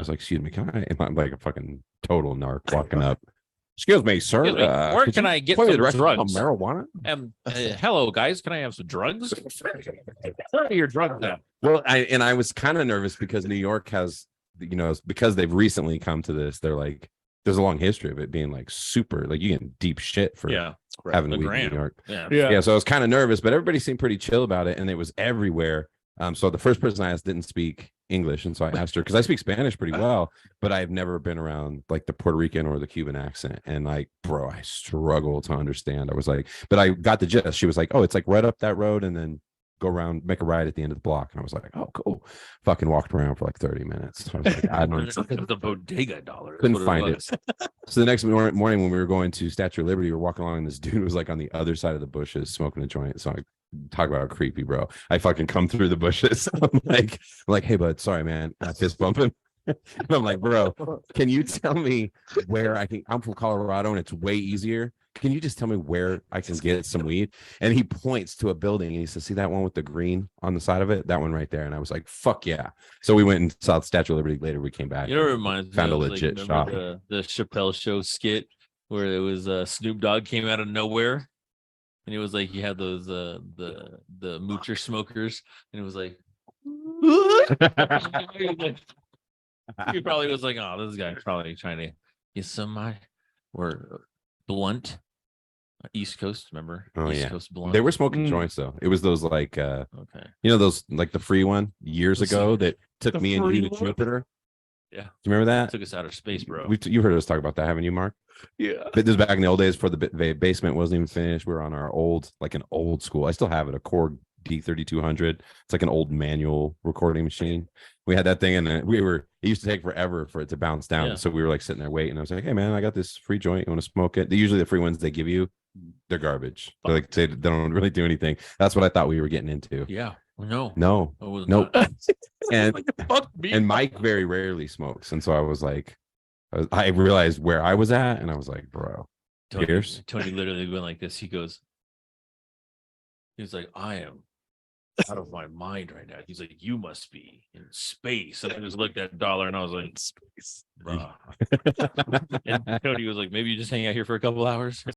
was like, excuse me, can I? And I'm like a fucking total narc walking up. Excuse me, sir. Excuse me, where can I get some drugs? Marijuana? Hello, guys. Can I have some drugs? Where are your drugs at? Well, I was kind of nervous because New York has, because they've recently come to this. They're like, there's a long history of it being like super, like you get deep shit for having weed in New York. Yeah. So I was kind of nervous, but everybody seemed pretty chill about it, and it was everywhere. So the first person I asked didn't speak English, and so I asked her because I speak Spanish pretty well, but I've never been around like the Puerto Rican or the Cuban accent, and like, bro, I struggle to understand. I was like, but I got the gist. She was like, "Oh, it's like right up that road, and then go around, make a ride at the end of the block." And I was like, "Oh, cool." Fucking walked around for like 30 minutes. I was like, I don't the bodega dollar. Couldn't find it. So the next morning when we were going to Statue of Liberty, we were walking along, and this dude was like on the other side of the bushes smoking a joint. So I talk about creepy, bro. I fucking come through the bushes. I'm like, "Hey, bud, sorry, man. I fist bumping." And I'm like, "Bro, can you tell me where I can? I'm from Colorado, and it's way easier. Can you just tell me where I can get some weed?" And he points to a building, and he says, "See that one with the green on the side of it? That one right there." And I was like, "Fuck yeah!" So we went and saw the Statue of Liberty. Later, we came back. You know, it reminds found me a of, legit like, shop. the Chappelle Show skit where it was Snoop Dogg came out of nowhere, and it was like he had those the moocher smokers, and it was like he probably was like, "Oh, this guy's probably trying to get some or blunt." East Coast, remember? Oh, East yeah. Coast blunt. They were smoking joints though. It was those like okay. those like the free one years ago that took me and you to Jupiter. Yeah. Do you remember that? Took us outer space, bro. You heard us talk about that, haven't you, Mark? Yeah. But this was back in the old days before the basement wasn't even finished. We were on our an old school. I still have it, a Korg D3200. It's like an old manual recording machine. We had that thing, and it used to take forever for it to bounce down. Yeah. So we were like sitting there waiting. I was like, "Hey man, I got this free joint. You want to smoke it?" Usually the free ones they give you, they're garbage. They're like, they don't really do anything. That's what I thought we were getting into. Yeah. No. No. Nope. And like, fuck me. And Mike very rarely smokes, and so I was like, I realized where I was at, and I was like, "Bro, Tony cheers." literally went like this. He was like, "I am out of my mind right now." He's like, "You must be in space." And I just looked at Dollar, and I was like, "Space, bro." And Tony was like, "Maybe you just hang out here for a couple hours."